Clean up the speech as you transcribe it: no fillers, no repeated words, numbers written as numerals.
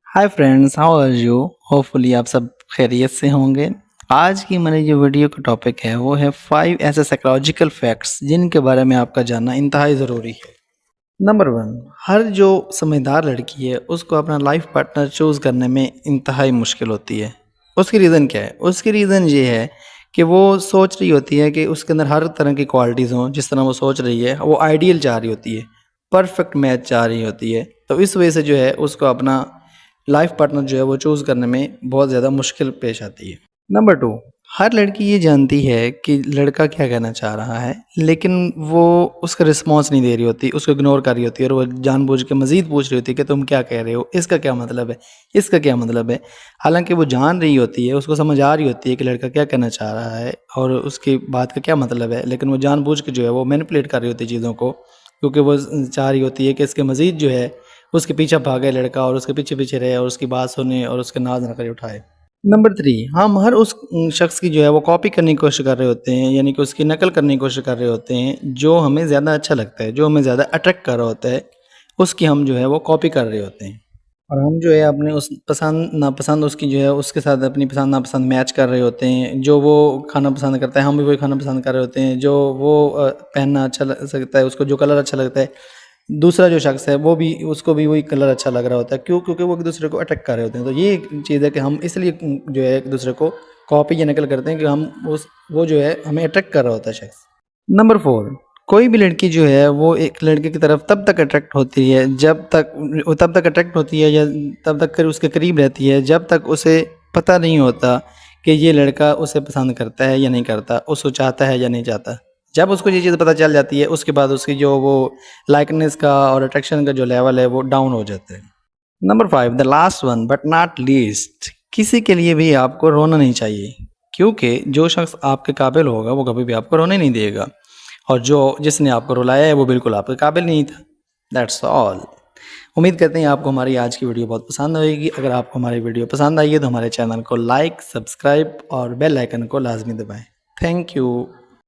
Hi friends, how are you? Hopefully आप सब खैरियत से होंगे। आज की हमारी जो वीडियो का टॉपिक है वो है 5 ऐसे साइकोलॉजिकल फैक्ट्स जिनके बारे में आपका जानना इंतहाई ज़रूरी है। नंबर 1, हर जो समझदार लड़की है उसको अपना लाइफ पार्टनर चूज़ करने में इंतहाई मुश्किल होती है। उसकी रीज़न क्या है? उसकी रीज़न ये है कि वो सोच रही होती है कि उसके अंदर हर तरह की क्वालिटीज़ हों, जिस तरह वो सोच रही है, वो आइडियल चाह रही होती है, परफेक्ट मैच चाह रही होती है। तो इस वजह से जो है उसको अपना लाइफ पार्टनर जो है वो चूज़ करने में बहुत ज़्यादा मुश्किल पेश आती है। नंबर 2, हर लड़की ये जानती है कि लड़का क्या कहना चाह रहा है, लेकिन वो उसका रिस्पॉन्स नहीं दे रही होती, उसको इग्नोर कर रही होती है और वो जानबूझ के मज़ीद पूछ रही होती है कि तुम क्या कह रहे हो? इसका क्या मतलब है? इसका क्या मतलब है? हालाँकि वो जान रही होती है, उसको समझ आ रही होती है कि लड़का क्या कहना चाह रहा है और उसकी बात का क्या मतलब है, लेकिन वो जानबूझ के जो है वो मैनिपुलेट कर रही होती है चीज़ों को, क्योंकि वो चाह रही होती है कि इसके मज़ीद जो है उसके पीछे भागे लड़का और उसके पीछे-पीछे रहे और उसकी बात सुने और उसके नाज़ नखरे उठाए। नंबर 3, हम हर उस शख्स की जो है वो कॉपी करने की कोशिश कर रहे होते हैं, यानी कि उसकी नकल करने की कोशिश कर रहे होते हैं, जो हमें ज़्यादा अच्छा लगता है, जो हमें ज़्यादा अट्रैक्ट कर रहा होता है, उसकी हम जो है वो कॉपी कर रहे होते हैं। और हम जो है अपने उस पसंद नापसंद उसकी जो है उसके साथ अपनी पसंद नापसंद मैच कर रहे होते हैं। जो वो खाना पसंद करता है हम भी वही खाना पसंद कर रहे होते हैं। जो वो पहनना अच्छा लग सकता है, उसको जो कलर अच्छा लगता है, दूसरा जो शख्स है वो भी उसको भी वही कलर अच्छा लग रहा होता है। क्यों? क्योंकि वो एक दूसरे को अट्रैक्ट कर रहे होते हैं। तो ये एक चीज़ है कि हम इसलिए जो है एक दूसरे को कॉपी या नकल करते हैं कि हम उस वो जो है हमें अट्रैक्ट कर रहा होता है शख्स। नंबर 4, कोई भी लड़की जो है वो एक लड़के की तरफ तब तक अट्रैक्ट होती है तब तक अट्रैक्ट होती है या तब तक कर उसके करीब रहती है जब तक उसे पता नहीं होता कि ये लड़का उसे पसंद करता है या नहीं करता, उसको चाहता है या नहीं चाहता। जब उसको ये चीज़ पता चल जाती है उसके बाद उसकी जो वो लाइकनेस का और अट्रैक्शन का जो लेवल है वो डाउन हो जाता है। Number 5, the last one but not least, किसी के लिए भी आपको रोना नहीं चाहिए, क्योंकि जो शख्स आपके काबिल होगा वो कभी भी आपको रोने नहीं देगा और जो जिसने आपको रुलाया है वो बिल्कुल आपके काबिल नहीं था। That's all. उम्मीद करते हैं आपको हमारी आज की वीडियो बहुत पसंद आएगी। अगर आपको हमारी वीडियो पसंद आई है तो हमारे चैनल को लाइक, सब्सक्राइब और बेल आइकन को लाजमी दबाएं। Thank you.